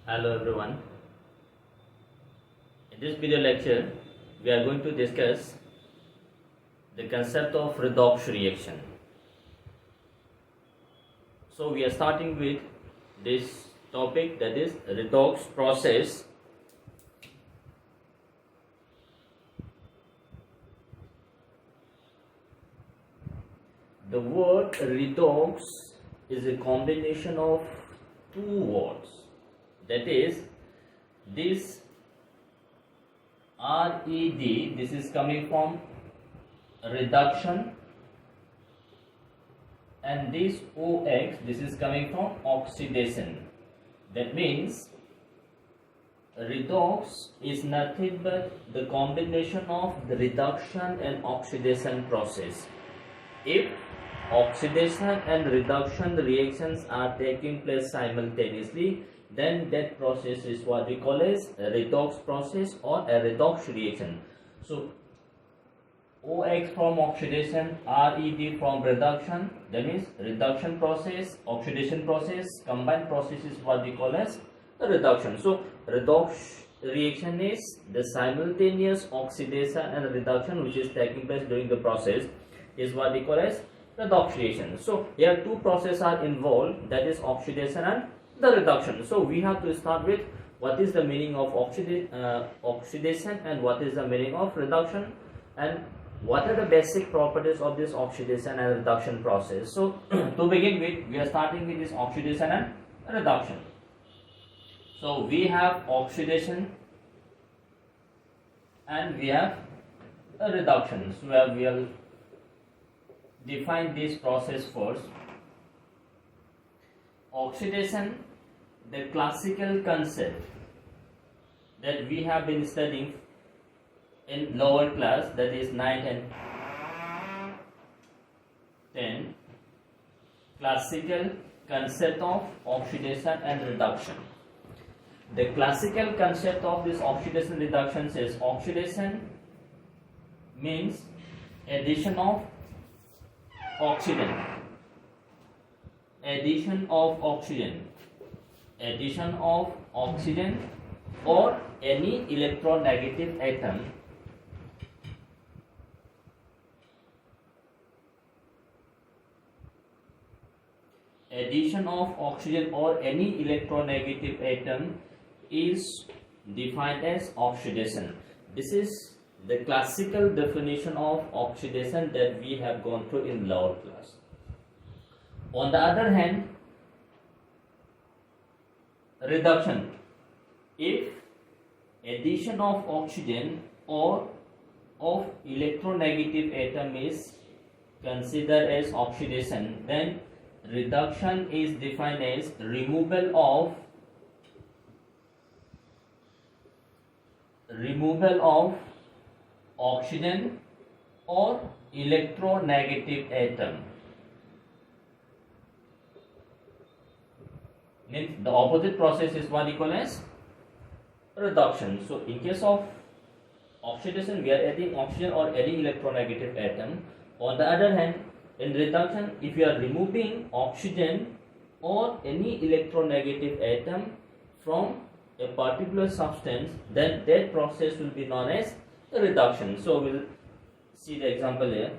Hello everyone. In this video lecture, we are going to discuss the concept of redox reaction. So we are starting with this topic, that is redox process. The word redox is a combination of two words, that is this RED, this is coming from reduction, and this OX, this is coming from oxidation. That means redox is nothing but the combination of the reduction and oxidation process. If oxidation and reduction reactions are taking place simultaneously, then that process is what we call as a redox process or a redox reaction. So OX from oxidation, RED from reduction, that means reduction process, oxidation process, combined process is what we call as the reduction. So redox reaction is the simultaneous oxidation and reduction which is taking place during the process is what we call as redox reaction. So here two processes are involved, that is oxidation and the reduction. So we have to start with what is the meaning of oxidation and what is the meaning of reduction, and what are the basic properties of this oxidation and reduction process. So to begin with, we are starting with this oxidation and reduction. So we have oxidation and we have a reduction. So we will define this process first. Oxidation, the classical concept that we have been studying in lower class, that is 9 and 10, classical concept of oxidation and reduction. The classical concept of this oxidation reduction says oxidation means addition of oxygen, addition of oxygen, addition of oxygen or any electronegative atom addition of oxygen or any electronegative atom is defined as oxidation. This is the classical definition of oxidation that we have gone through in lower class. On the other hand, reduction, if addition of oxygen or of electronegative atom is considered as oxidation, then reduction is defined as removal of oxygen or electronegative atom. Means the opposite process is what we call as reduction. So in case of oxidation, we are adding oxygen or any electronegative atom. On the other hand, in reduction, if you are removing oxygen or any electronegative atom from a particular substance, then that process will be known as reduction. So we'll see the example here.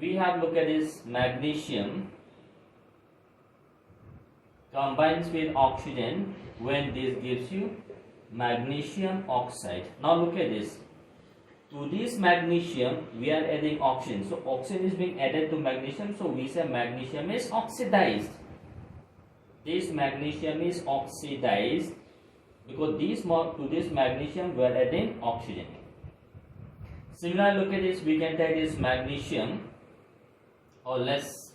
We have looked at this magnesium combines with oxygen, when this gives you magnesium oxide. Now look at this. To this magnesium we are adding oxygen. So oxygen is being added to magnesium, so we say magnesium is oxidized. This magnesium is oxidized because to this magnesium we are adding oxygen. Similarly, look at this, we can take this magnesium, or let's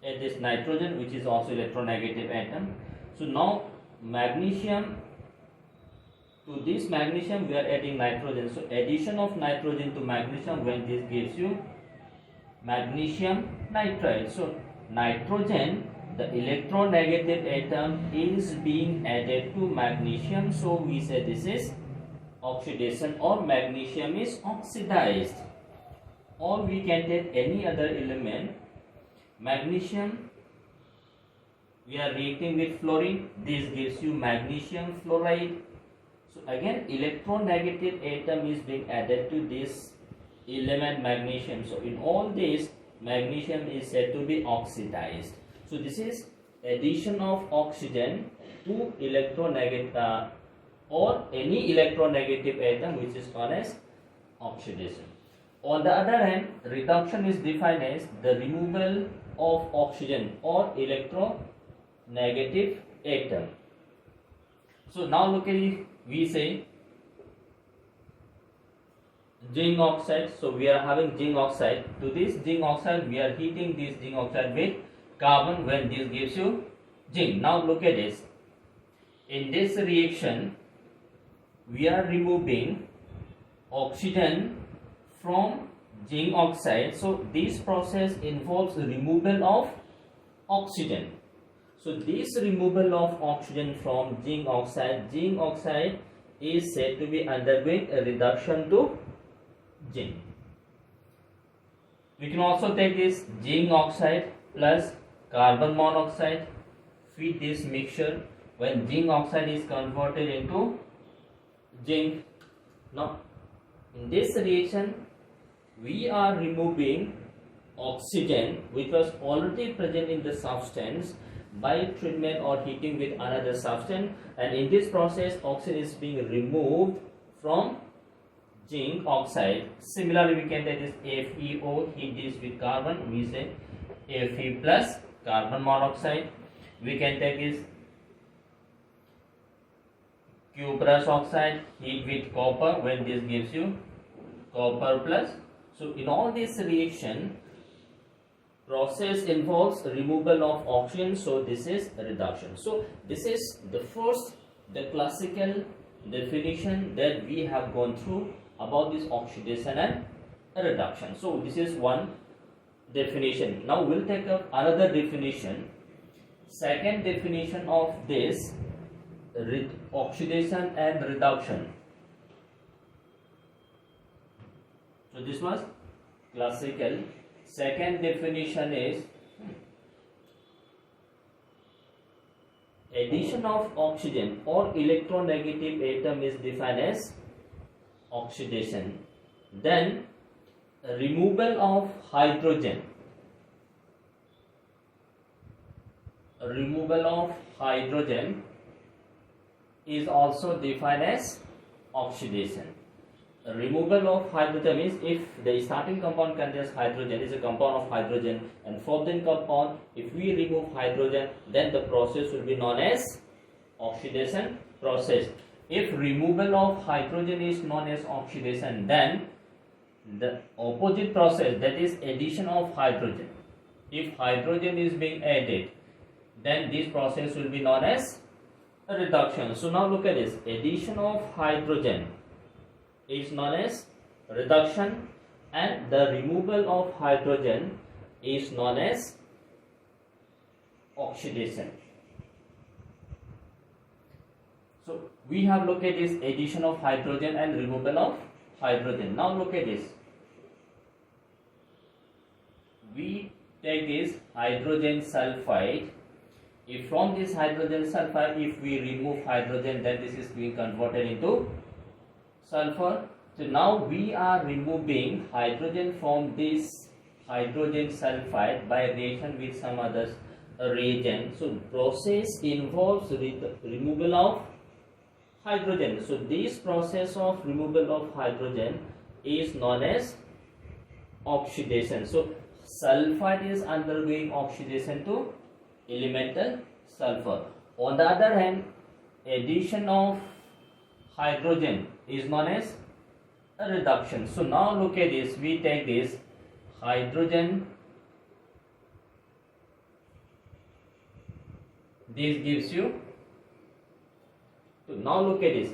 add this nitrogen, which is also electronegative atom. So now magnesium, to this magnesium we are adding nitrogen. So addition of nitrogen to magnesium, when this gives you magnesium nitride. So nitrogen, the electronegative atom, is being added to magnesium, so we say this is oxidation or magnesium is oxidized. Or we can take any other element. Magnesium we are reacting with fluorine, this gives you magnesium fluoride. So again electronegative atom is being added to this element magnesium. So in all this, magnesium is said to be oxidized. So this is addition of oxygen to electronegative or any electronegative atom, which is known as oxidation. On the other hand, reduction is defined as the removal of oxygen or electronegative atom. So now look at it, we say zinc oxide. So we are having zinc oxide. To this zinc oxide, we are heating this zinc oxide with carbon when this gives you zinc. Now look at this. In this reaction, we are removing oxygen from zinc oxide. So this process involves removal of oxygen. So this removal of oxygen from zinc oxide is said to be undergoing a reduction to zinc. We can also take this zinc oxide plus carbon monoxide, feed this mixture when zinc oxide is converted into zinc. Now in this reaction, we are removing oxygen which was already present in the substance by treatment or heating with another substance, and in this process oxygen is being removed from zinc oxide. Similarly, we can take this FeO, heat this with carbon, we say Fe plus carbon monoxide. We can take this cuprous oxide, heat with copper, when this gives you copper plus. So in all this reaction, process involves removal of oxygen, so this is reduction. So this is the first, the classical definition that we have gone through about this oxidation and reduction. So this is one definition. Now we'll take up another definition. Second definition of this oxidation and reduction. So this was classical. Second definition is addition of oxygen or electronegative atom is defined as oxidation. Then removal of hydrogen. Removal of hydrogen is also defined as oxidation. Removal of hydrogen means if the starting compound contains hydrogen, is a compound of hydrogen, and for the compound, if we remove hydrogen, then the process will be known as oxidation process. If removal of hydrogen is known as oxidation, then the opposite process, that is addition of hydrogen, if hydrogen is being added, then this process will be known as a reduction. So now look at this, addition of hydrogen is known as reduction, and the removal of hydrogen is known as oxidation. So we have looked at this addition of hydrogen and removal of hydrogen. Now look at this. We take this hydrogen sulfide. If from this hydrogen sulfide, if we remove hydrogen, then this is being converted into sulfur. So now we are removing hydrogen from this hydrogen sulfide by reaction with some other reagent. So process involves removal of hydrogen. So this process of removal of hydrogen is known as oxidation. So sulfide is undergoing oxidation to elemental sulfur. On the other hand, addition of hydrogen is known as a reduction. So now look at this, we take this hydrogen, this gives you, so now look at this,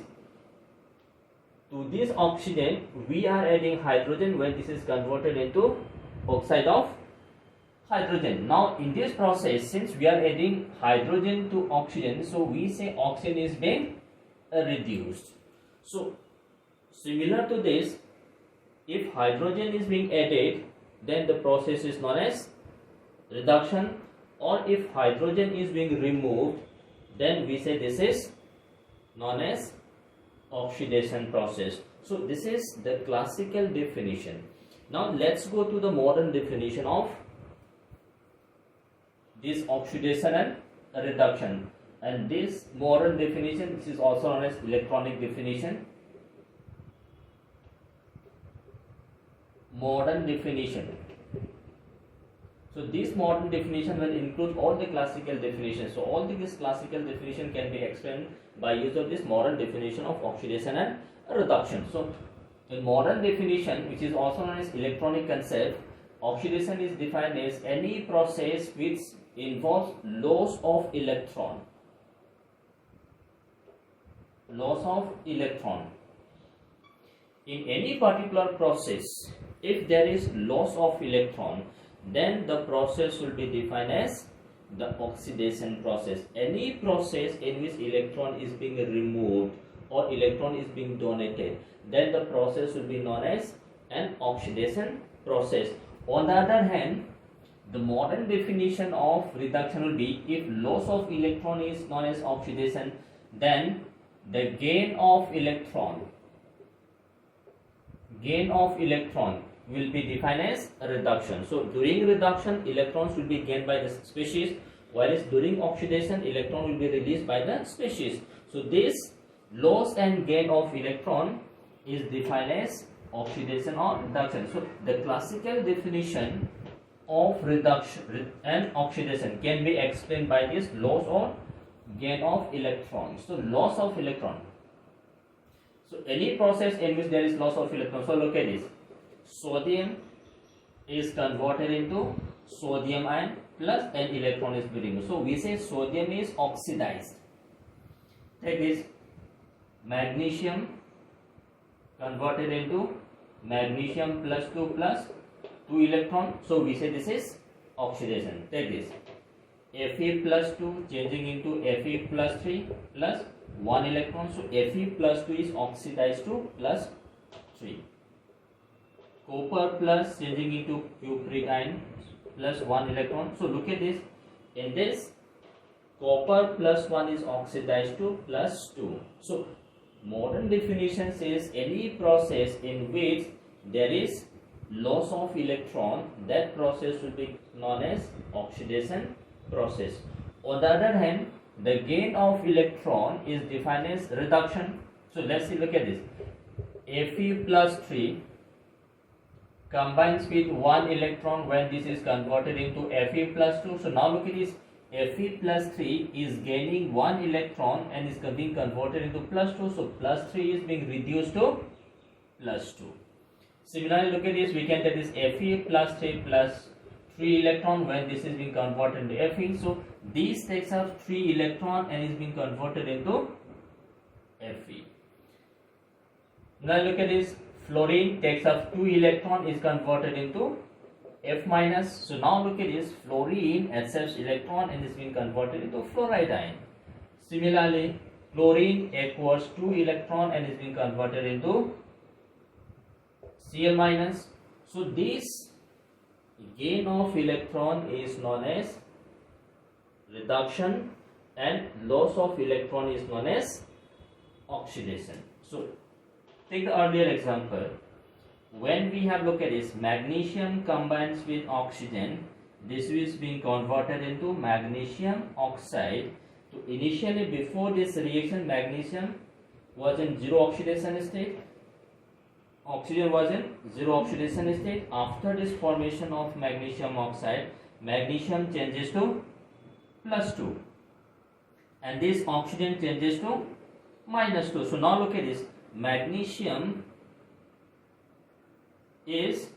to this oxygen we are adding hydrogen when this is converted into oxide of hydrogen. Now in this process, since we are adding hydrogen to oxygen, so we say oxygen is being reduced. So similar to this, if hydrogen is being added, then the process is known as reduction, or if hydrogen is being removed, then we say this is known as oxidation process. So this is the classical definition. Now let's go to the modern definition of this oxidation and reduction. And this modern definition, this is also known as electronic definition. Modern definition. So this modern definition will include all the classical definitions. So all this classical definition can be explained by use of this modern definition of oxidation and reduction. So in modern definition, which is also known as electronic concept, oxidation is defined as any process which involves loss of electron. Loss of electron. In any particular process, if there is loss of electron, then the process will be defined as the oxidation process. Any process in which electron is being removed or electron is being donated, then the process will be known as an oxidation process. On the other hand, the modern definition of reduction will be, if loss of electron is known as oxidation, then the gain of electron will be defined as reduction. So during reduction, electrons will be gained by the species, whereas during oxidation, electron will be released by the species. So this loss and gain of electron is defined as oxidation or reduction. So the classical definition of reduction and oxidation can be explained by this loss or gain of electron. So loss of electron. So any process in which there is loss of electron. So look at this. Sodium is converted into sodium ion plus an electron is being removed. So we say sodium is oxidized. Take this. Magnesium converted into magnesium plus 2 electron. So we say this is oxidation. Take this. Fe plus 2 changing into Fe plus 3 plus 1 electron. So Fe plus 2 is oxidized to plus 3. Copper plus changing into cupric ion plus 1 electron. So look at this. In this, copper plus 1 is oxidized to plus 2. So modern definition says any process in which there is loss of electron, that process will be known as oxidation process. On the other hand, the gain of electron is defined as reduction. So let's see, look at this. Fe plus 3 combines with 1 electron when this is converted into Fe plus 2. So now look at this. Fe plus 3 is gaining 1 electron and is being converted into plus 2. So plus 3 is being reduced to plus 2. Similarly, look at this. We can take this Fe plus 3 plus 3 electron when this is being converted into Fe. So this takes up 3 electron and is being converted into Fe. Now look at this. Fluorine takes up 2 electron, is converted into F minus. So now look at this. Fluorine accepts electron and is being converted into fluoride ion. Similarly, chlorine acquires 2 electron and is being converted into Cl minus. So this gain of electron is known as reduction and loss of electron is known as oxidation. So take the earlier example. When we have looked at this, magnesium combines with oxygen, this is being converted into magnesium oxide. So initially, before this reaction, magnesium was in zero oxidation state, oxygen was in zero oxidation state. After this formation of magnesium oxide, magnesium changes to plus 2 and this oxygen changes to minus 2. So now look at this. Magnesium is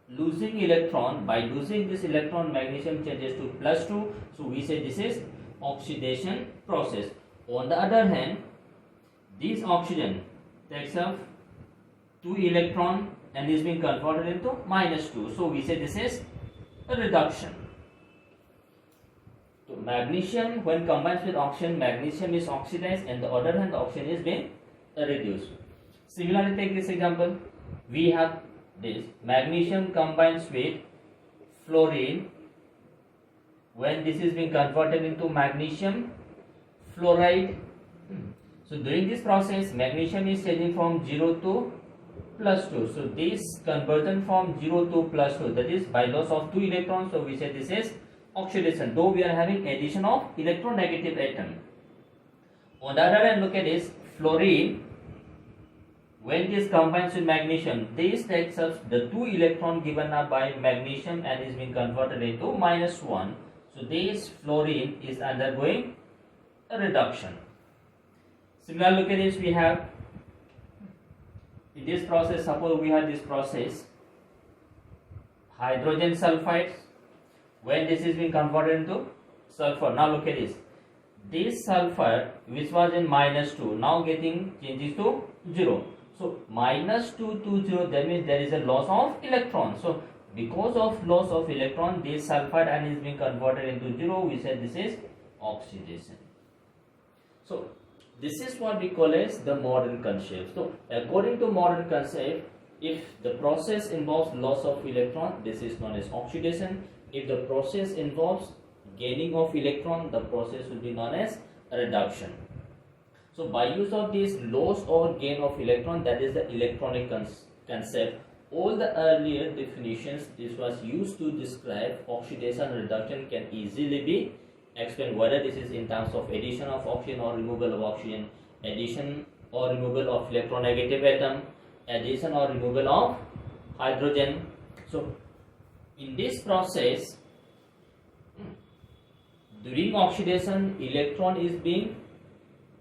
losing electron. By losing this electron, magnesium changes to plus 2. So we say this is oxidation process. On the other hand, this oxygen takes up 2 electron and is being converted into minus 2. So we say this is a reduction. So magnesium, when combines with oxygen, magnesium is oxidized, and the other hand, the oxygen is being reduced. Similarly, take this example. We have this. Magnesium combines with fluorine when this is being converted into magnesium fluoride. So during this process, magnesium is changing from 0 to +2. So this conversion from 0 to +2, that is by loss of 2 electrons. So we say this is oxidation, though we are having addition of electronegative atom. On the other hand, look at this fluorine. When this combines with magnesium, this takes up the 2 electron given up by magnesium and is being converted into -1. So this fluorine is undergoing a reduction. Similarly, look at this, we have in this process, suppose we have this process hydrogen sulfides. When this is being converted into sulfur, now look at this. This sulfur which was in -2 now getting changes to 0. So -2 to 0, that means there is a loss of electron. So because of loss of electron, this sulfide ion is being converted into 0. We said this is oxidation. So this is what we call as the modern concept. So according to modern concept, if the process involves loss of electron, this is known as oxidation. If the process involves gaining of electron, the process will be known as reduction. So by use of this loss or gain of electron, that is the electronic concept, all the earlier definitions this was used to describe oxidation and reduction can easily be explained, whether this is in terms of addition of oxygen or removal of oxygen, addition or removal of electronegative atom, addition or removal of hydrogen. So in this process, during oxidation, electron is being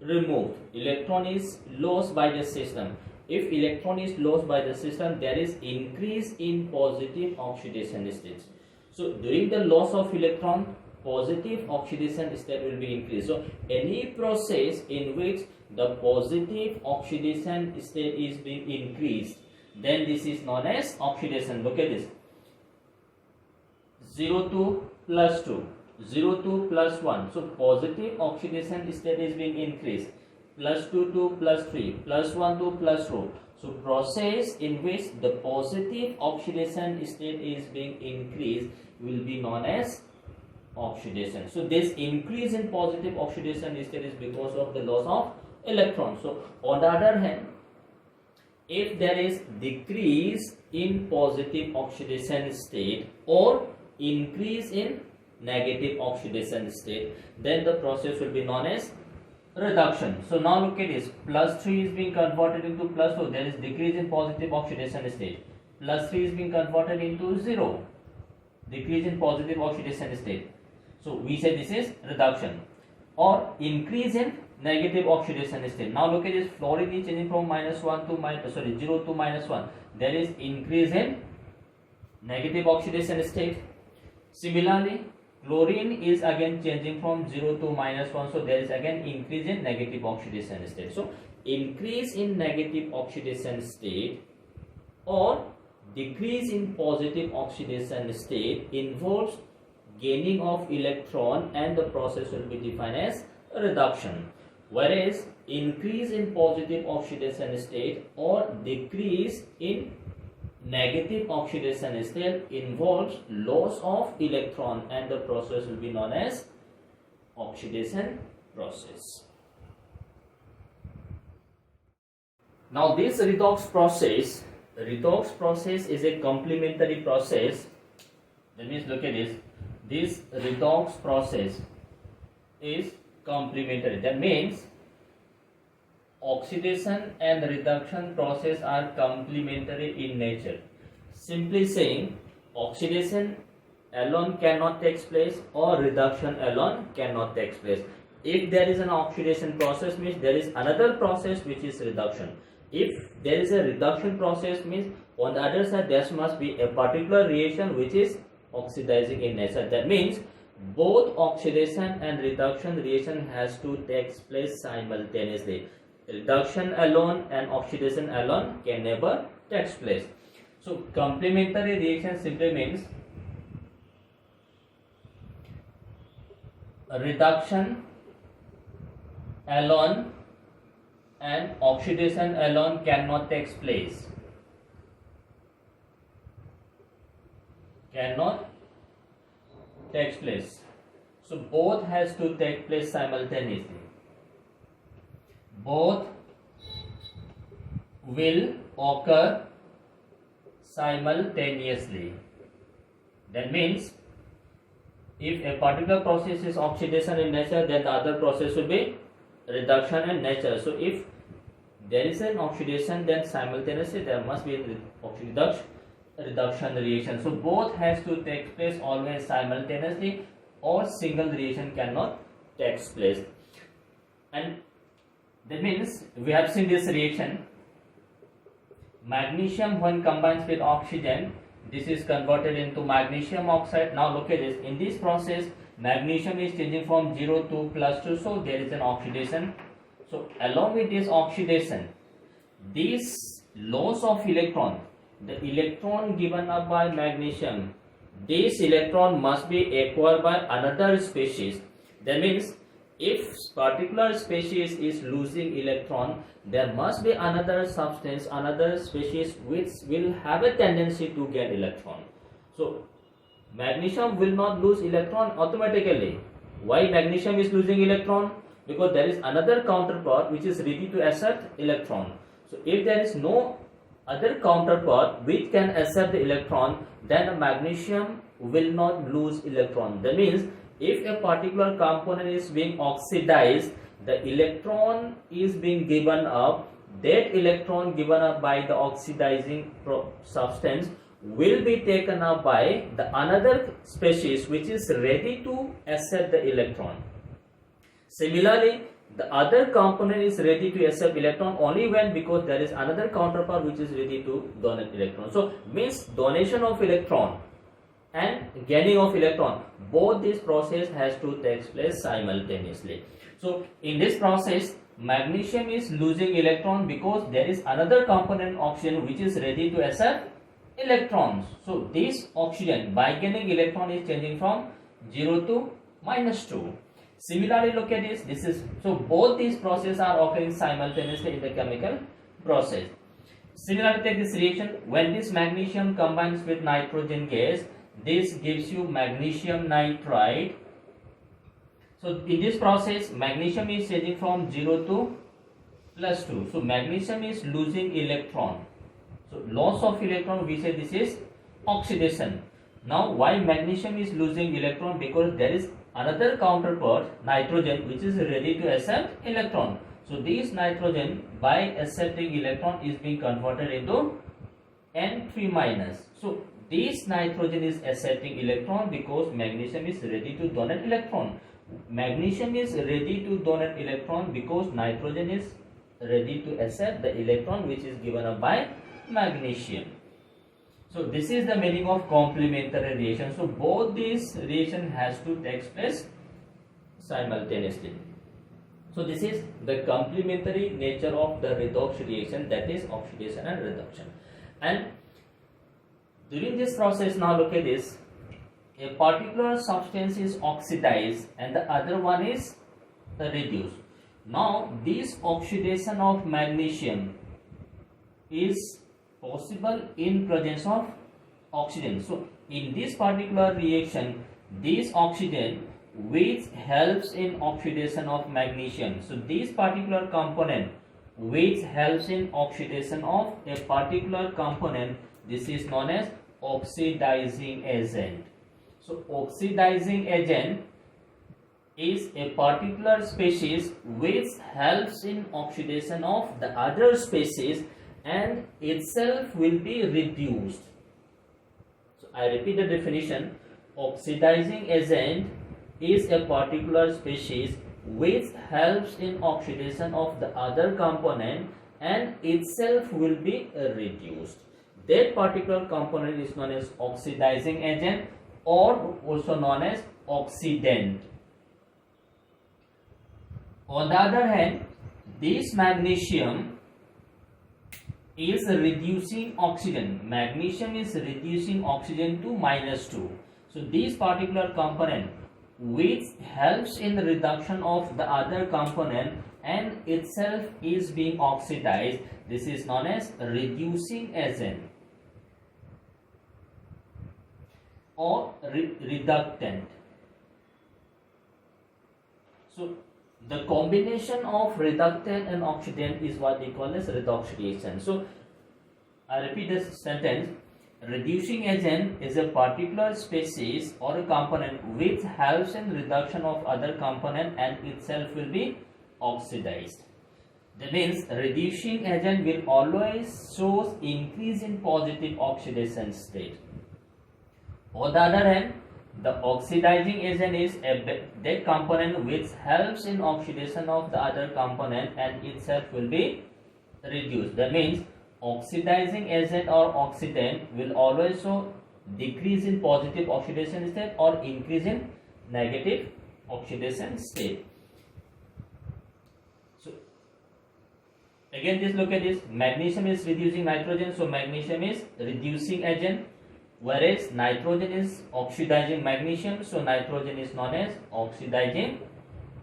removed, electron is lost by the system. If electron is lost by the system, there is increase in positive oxidation states. So during the loss of electron, positive oxidation state will be increased. So any process in which the positive oxidation state is being increased, then this is known as oxidation. Look at this, 0 to +2, 0 to +1. So positive oxidation state is being increased. +2 to +3, +1 to +2. So process in which the positive oxidation state is being increased will be known as oxidation. So this increase in positive oxidation state is because of the loss of electrons. So on the other hand, if there is decrease in positive oxidation state or increase in negative oxidation state, then the process will be known as reduction. So now look at this, +3 is being converted into +2, there is decrease in positive oxidation state. +3 is being converted into 0, decrease in positive oxidation state. So we say this is reduction. Or increase in negative oxidation state. Now look at this, fluorine is changing from -1 to 0 to -1. There is increase in negative oxidation state. Similarly, chlorine is again changing from 0 to -1. So there is again increase in negative oxidation state. So increase in negative oxidation state or decrease in positive oxidation state involves gaining of electron, and the process will be defined as reduction. Whereas increase in positive oxidation state or decrease in negative oxidation state involves loss of electron, and the process will be known as oxidation process. Now this redox process is a complementary process. That means look at this redox process is complementary. That means oxidation and reduction process are complementary in nature. Simply saying, oxidation alone cannot take place or reduction alone cannot take place. If there is an oxidation process, means there is another process which is reduction. If there is a reduction process, means on the other side there must be a particular reaction which is oxidizing in nature. That means both oxidation and reduction reaction has to take place simultaneously. Reduction alone and oxidation alone can never take place. So complementary reaction simply means reduction alone and oxidation alone cannot take place. Cannot take place. So both has to take place simultaneously. Both will occur simultaneously. That means if a particular process is oxidation in nature, then the other process will be reduction in nature. So if there is an oxidation, then simultaneously there must be a reduction reaction. So both has to take place always simultaneously, or single reaction cannot take place. And that means we have seen this reaction. Magnesium, when combines with oxygen, this is converted into magnesium oxide. Now look at this. In this process, magnesium is changing from 0 to +2, so there is an oxidation. So along with this oxidation, this loss of electron, the electron given up by magnesium, this electron must be acquired by another species. That means if particular species is losing electron, there must be another substance, another species which will have a tendency to gain electron. So magnesium will not lose electron automatically. Why magnesium is losing electron? Because there is another counterpart which is ready to accept electron. So if there is no other counterpart which can accept the electron, then the magnesium will not lose electron. That means if a particular component is being oxidized, the electron is being given up. That electron given up by the oxidizing substance will be taken up by the another species which is ready to accept the electron. Similarly, the other component is ready to accept electron only when, because there is another counterpart which is ready to donate electron. So means donation of electron and gaining of electron, both this process has to take place simultaneously. So in this process, magnesium is losing electron because there is another component, oxygen, which is ready to accept electrons. So this oxygen by gaining electron is changing from 0 to -2. Similarly, look at this. This is, so both these processes are occurring simultaneously in the chemical process. Similarly, take this reaction. When this magnesium combines with nitrogen gas, this gives you magnesium nitride. So in this process, magnesium is changing from 0 to +2. So magnesium is losing electron. So loss of electron, we say this is oxidation. Now why magnesium is losing electron? Because there is another counterpart, nitrogen, which is ready to accept electron. So this nitrogen by accepting electron is being converted into N3-. So this nitrogen is accepting electron because magnesium is ready to donate electron. Magnesium is ready to donate electron because nitrogen is ready to accept the electron which is given up by magnesium. So this is the meaning of complementary reaction. So both these reaction has to take place simultaneously. So this is the complementary nature of the redox reaction, that is oxidation and reduction. And during this process, now look at this, a particular substance is oxidized and the other one is reduced. Now this oxidation of magnesium is possible in presence of oxygen. So in this particular reaction, this oxygen which helps in oxidation of magnesium, so this particular component which helps in oxidation of a particular component, this is known as oxidizing agent. So oxidizing agent is a particular species which helps in oxidation of the other species and itself will be reduced. So I repeat the definition. Oxidizing agent is a particular species which helps in oxidation of the other component and itself will be reduced. That particular component is known as oxidizing agent or also known as oxidant. On the other hand, this magnesium is reducing oxygen. Magnesium is reducing oxygen to -2. So this particular component which helps in the reduction of the other component and itself is being oxidized, this is known as reducing agent or reductant. So the combination of reductant and oxidant is what we call as redox reaction. So I repeat this sentence. Reducing agent is a particular species or a component which helps in reduction of other component and itself will be oxidized. That means reducing agent will always shows increase in positive oxidation state. On the other hand, the oxidizing agent is that component which helps in oxidation of the other component and itself will be reduced. That means oxidizing agent or oxidant will always show decrease in positive oxidation state or increase in negative oxidation state. So again, just look at this. Magnesium is reducing nitrogen, so magnesium is reducing agent, whereas nitrogen is oxidizing magnesium, so nitrogen is known as oxidizing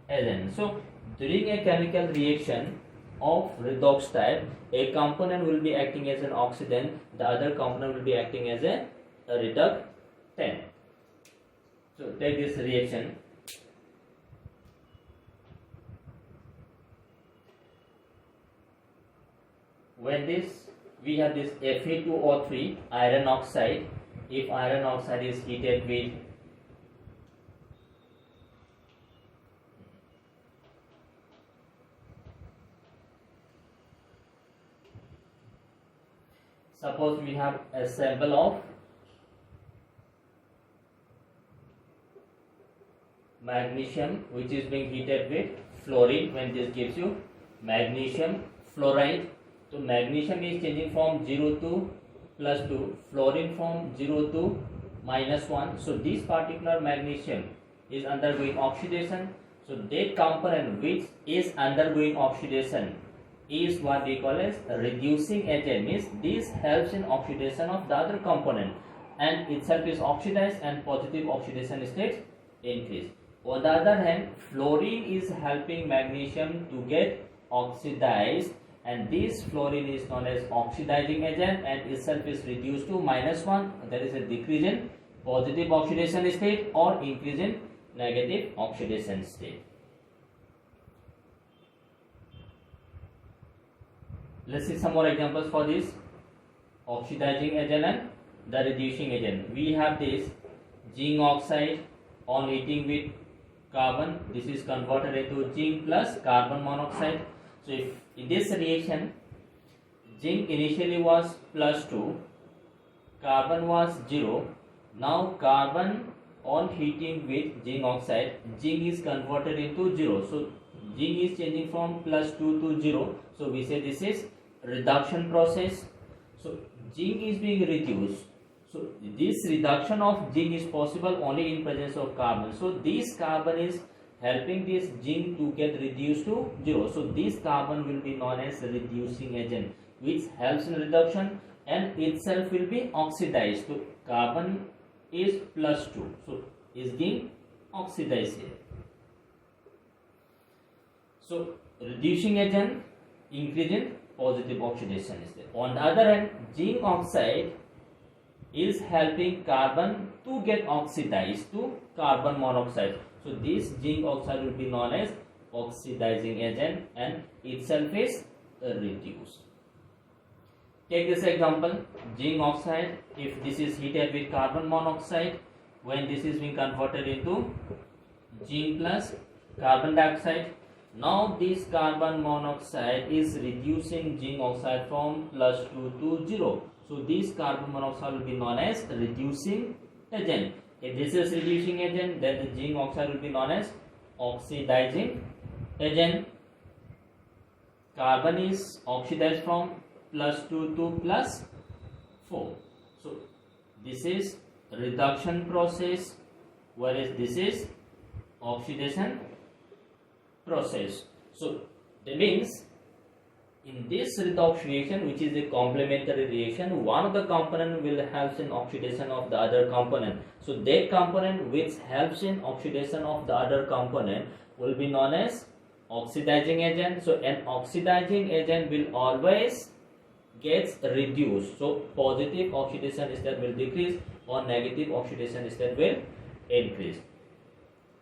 agent. So during a chemical reaction of redox type, a component will be acting as an oxidant, the other component will be acting as a reductant. So take this reaction. When we have this Fe2O3 iron oxide, if iron oxide is heated with suppose we have a sample of magnesium which is being heated with fluorine, when this gives you magnesium fluoride. So magnesium is changing from 0 to +2, fluorine from 0 to -1. So this particular magnesium is undergoing oxidation. So that component which is undergoing oxidation is what we call as reducing agent. Means this helps in oxidation of the other component and itself is oxidized and positive oxidation states increase. On the other hand, fluorine is helping magnesium to get oxidized, and this fluorine is known as oxidizing agent and itself is reduced to -1. There is a decrease in positive oxidation state or increase in negative oxidation state. Let's see some more examples for this oxidizing agent and the reducing agent. We have this zinc oxide on heating with carbon. This is converted into zinc plus carbon monoxide. So if in this reaction, zinc initially was +2, carbon was 0. Now carbon on heating with zinc oxide, zinc is converted into 0. So zinc is changing from +2 to 0. So we say this is reduction process. So zinc is being reduced. So this reduction of zinc is possible only in presence of carbon. So this carbon is helping this zinc to get reduced to 0. So this carbon will be known as reducing agent, which helps in reduction and itself will be oxidized. So carbon is +2. So is being oxidized here. So reducing agent, increase in positive oxidation is there. On the other hand, zinc oxide is helping carbon to get oxidized to carbon monoxide. So this zinc oxide will be known as oxidizing agent and itself is reduced. Take this example, zinc oxide, if this is heated with carbon monoxide, when this is being converted into zinc plus carbon dioxide, now this carbon monoxide is reducing zinc oxide from +2 to 0. So this carbon monoxide will be known as reducing agent. If this is reducing agent, then the zinc oxide will be known as oxidizing agent. Carbon is oxidized from +2 to +4. So this is reduction process, whereas this is oxidation process. So that means in this redox reaction, which is a complementary reaction, one of the component will help in oxidation of the other component. So that component which helps in oxidation of the other component will be known as oxidizing agent. So an oxidizing agent will always gets reduced. So positive oxidation state will decrease or negative oxidation state will increase.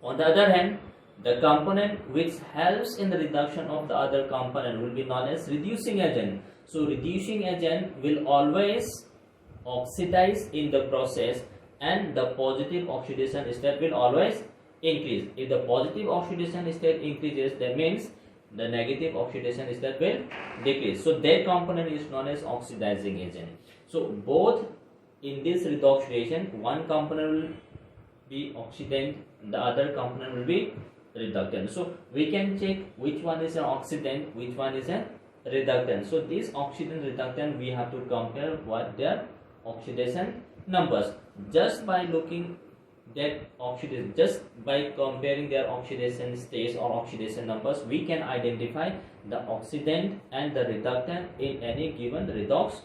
On the other hand, The component which helps in the reduction of the other component will be known as reducing agent. So reducing agent will always oxidize in the process, and the positive oxidation state will always increase. If the positive oxidation state increases, that means the negative oxidation state will decrease. So that component is known as oxidizing agent. So both in this redox reaction, one component will be oxidant, the other component will be reductant. So we can check which one is an oxidant, which one is a reductant. So this oxidant reductant, we have to compare what their oxidation numbers. Just by looking that oxidation, just by comparing their oxidation states or oxidation numbers, we can identify the oxidant and the reductant in any given redox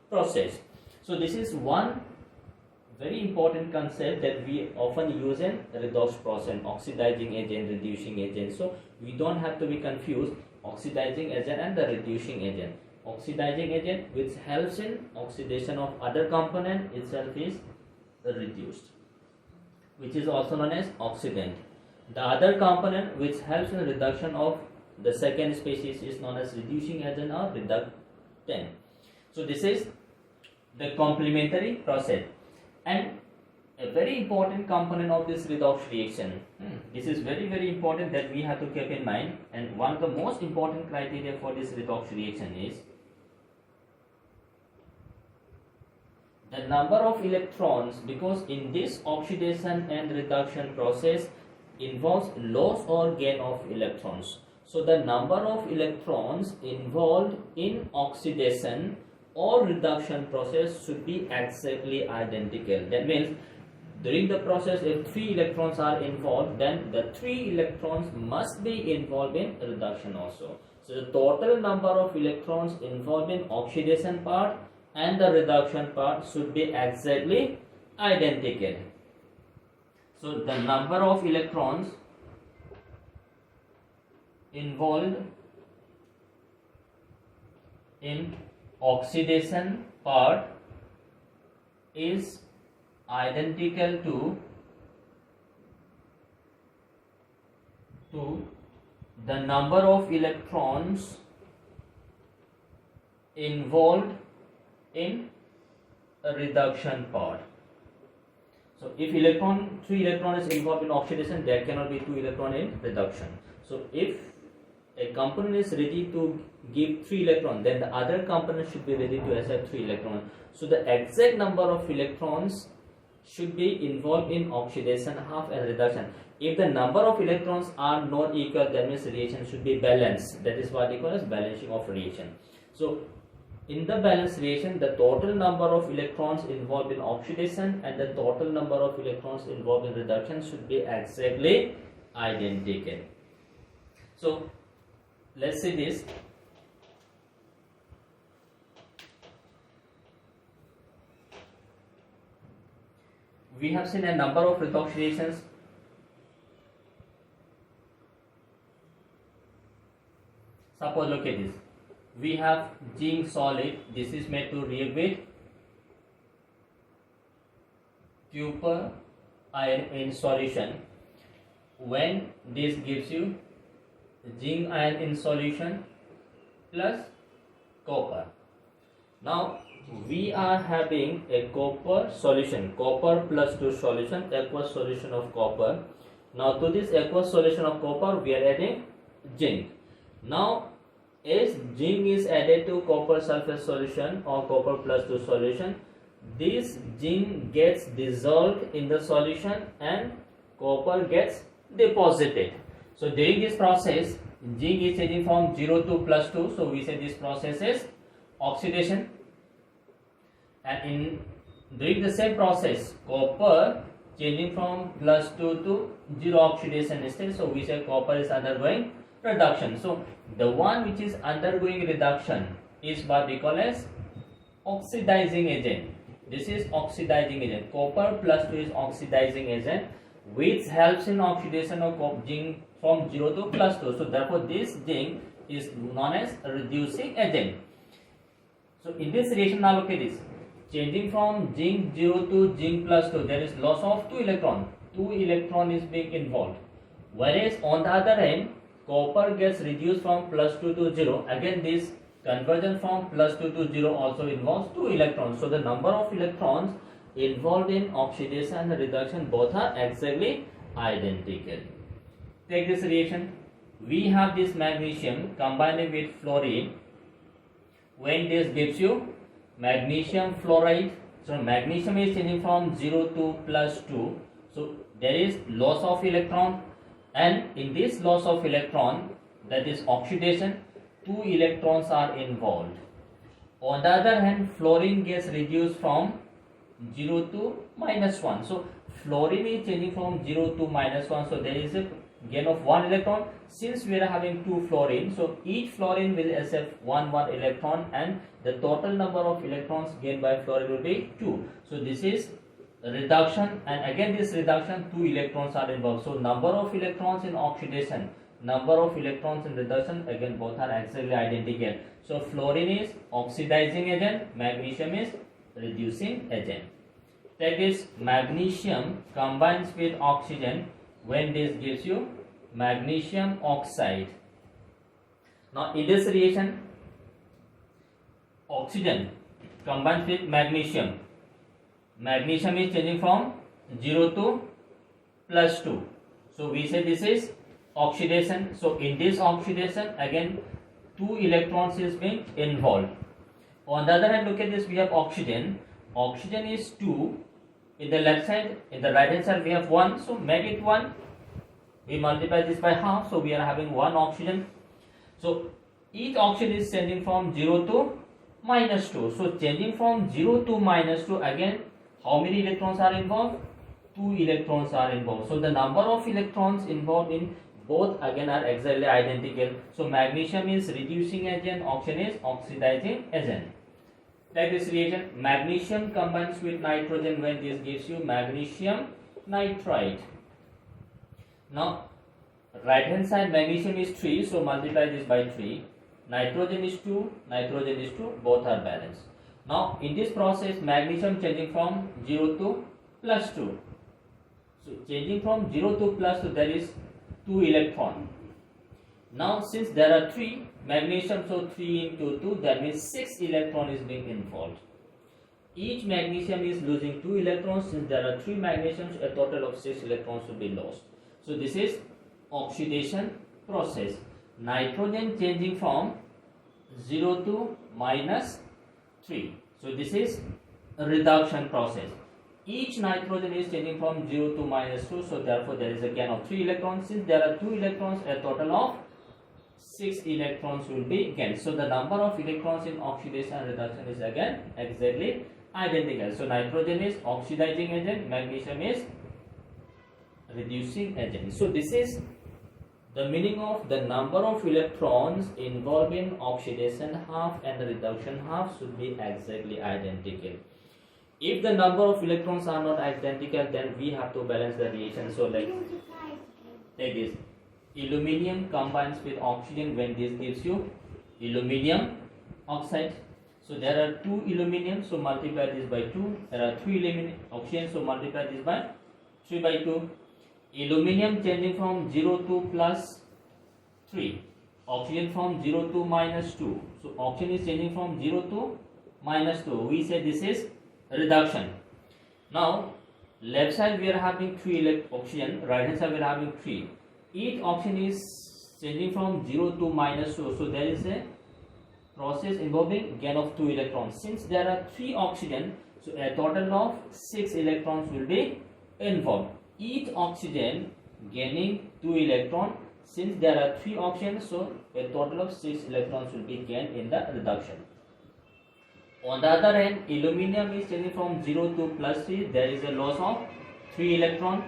process. So this is one very important concept that we often use in redox process: oxidizing agent, reducing agent. So we don't have to be confused oxidizing agent and the reducing agent. Oxidizing agent, which helps in oxidation of other component, itself is reduced, which is also known as oxidant. The other component which helps in reduction of the second species is known as reducing agent or reductant. So this is the complementary process, and a very important component of this redox reaction. This is very important that we have to keep in mind, and one of the most important criteria for this redox reaction is the number of electrons, because in this oxidation and reduction process involves loss or gain of electrons. So the number of electrons involved in oxidation or reduction process should be exactly identical. That means during the process, if 3 electrons are involved, then the 3 electrons must be involved in reduction also. So the total number of electrons involved in oxidation part and the reduction part should be exactly identical. So the number of electrons involved in oxidation part is identical to the number of electrons involved in a reduction part. So if 3 electron is involved in oxidation, there cannot be 2 electron in reduction. So if a component is ready to give 3 electrons, then the other component should be ready to accept 3 electrons. So the exact number of electrons should be involved in oxidation half and reduction. If the number of electrons are not equal, that means reaction should be balanced. That is what we call as balancing of reaction. So in the balanced reaction, the total number of electrons involved in oxidation and the total number of electrons involved in reduction should be exactly identical. So let's see this. We have seen a number of redox reactions. Suppose look at this. We have zinc solid. This is made to react with copper ion in solution. When this gives you zinc ion in solution plus copper. Now we are having a copper solution, copper plus 2 solution, aqueous solution of copper. Now to this aqueous solution of copper we are adding zinc. Now as zinc is added to copper sulfate solution or copper plus 2 solution, this zinc gets dissolved in the solution and copper gets deposited. So during this process, zinc is changing from 0 to plus 2, so we say this process is oxidation. And during the same process, copper changing from plus 2 to 0 oxidation state, so we say copper is undergoing reduction. So the one which is undergoing reduction is what we call as oxidizing agent. This is oxidizing agent. Copper plus 2 is oxidizing agent, which helps in oxidation of zinc from 0 to plus 2. So therefore this zinc is known as reducing agent. So in this reaction, now look at this. Changing from zinc 0 to zinc plus 2, there is loss of 2 electron. 2 electron is being involved. Whereas on the other hand, copper gets reduced from +2 to 0. Again, this conversion from +2 to 0 also involves 2 electrons. So the number of electrons involved in oxidation and reduction both are exactly identical. Take this reaction. We have this magnesium combining with fluorine. When this gives you magnesium fluoride, so magnesium is changing from 0 to +2. So there is loss of electron, and in this loss of electron, that is oxidation, 2 electrons are involved. On the other hand, fluorine gets reduced from 0 to -1. So fluorine is changing from 0 to -1. So there is a gain of 1 electron. Since we are having 2 fluorine, so each fluorine will accept 1 electron, and the total number of electrons gained by fluorine will be 2. So this is reduction, and again this reduction, 2 electrons are involved. So number of electrons in oxidation, number of electrons in reduction, again both are exactly identical. So fluorine is oxidizing agent, magnesium is reducing agent. Take this, magnesium combines with oxygen. When this gives you magnesium oxide. Now in this reaction, oxygen combines with magnesium. Magnesium is changing from 0 to +2. So we say this is oxidation. So in this oxidation, again 2 electrons is being involved. On the other hand, look at this, we have oxygen. Oxygen is 2. In the left side, in the right hand side we have 1, so make it 1. We multiply this by half, so we are having 1 oxygen. So each oxygen is changing from 0 to -2. So changing from 0 to -2, again how many electrons are involved? 2 electrons are involved. So the number of electrons involved in both again are exactly identical. So magnesium is reducing agent, oxygen is oxidizing agent. Like this reaction, magnesium combines with nitrogen. When this gives you magnesium nitride. Now right hand side magnesium is 3, so multiply this by 3. Nitrogen is 2, nitrogen is 2, both are balanced. Now in this process, magnesium changing from 0 to +2. So changing from 0 to +2, there is 2 electron. Now since there are 3 magnesium, so 3 into 2, that means 6 electron is being involved. Each magnesium is losing 2 electrons. Since there are 3 magnesiums, a total of 6 electrons will be lost. So this is oxidation process. Nitrogen changing from 0 to -3. So this is reduction process. Each nitrogen is changing from 0 to -2. So therefore there is a gain of 3 electrons. Since there are 2 electrons, a total of 6 electrons will be gained. So the number of electrons in oxidation and reduction is again exactly identical. So nitrogen is oxidizing agent, magnesium is reducing agent. So this is the meaning of the number of electrons involved in oxidation half and the reduction half should be exactly identical. If the number of electrons are not identical, then we have to balance the reaction. So like take this, aluminium combines with oxygen. When this gives you aluminium oxide, so there are 2 aluminium, so multiply this by 2. There are 3 oxygen, so multiply this by 3 by 2. Aluminium changing from 0 to +3, oxygen from 0 to -2. So oxygen is changing from 0 to -2. We say this is reduction. Now left side we are having 3 oxygen, right hand side we are having 3. Each oxygen is changing from 0 to -2. So there is a process involving gain of 2 electrons. Since there are 3 oxygen, so a total of 6 electrons will be involved. Each oxygen gaining 2 electrons. Since there are 3 oxygens, so a total of 6 electrons will be gained in the reduction. On the other hand, aluminium is changing from 0 to +3. There is a loss of 3 electrons.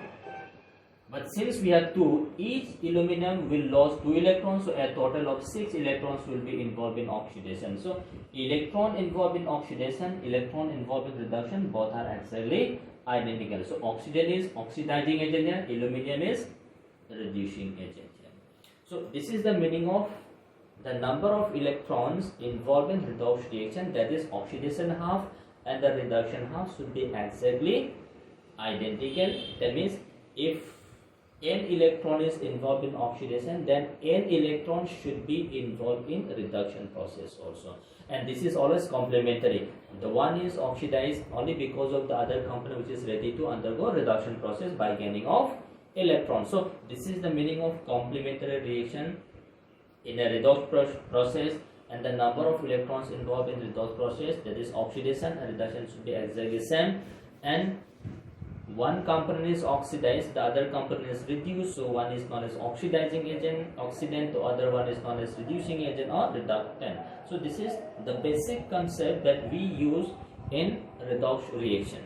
But since we have 2, each aluminum will lose 2 electrons, so a total of 6 electrons will be involved in oxidation. So electron involved in oxidation, electron involved in reduction, both are exactly identical. So oxygen is oxidizing agent here, aluminum is reducing agent here. So this is the meaning of the number of electrons involved in redox reaction, that is oxidation half and the reduction half should be exactly identical. That means if n electron is involved in oxidation, then n electron should be involved in reduction process also, and this is always complementary. The one is oxidized only because of the other component which is ready to undergo reduction process by gaining of electrons. So this is the meaning of complementary reaction in a redox process, and the number of electrons involved in redox process, that is oxidation and reduction, should be exactly same, and one component is oxidized, the other component is reduced, so one is known as oxidizing agent, oxidant, the other one is known as reducing agent or reductant. So this is the basic concept that we use in redox reaction.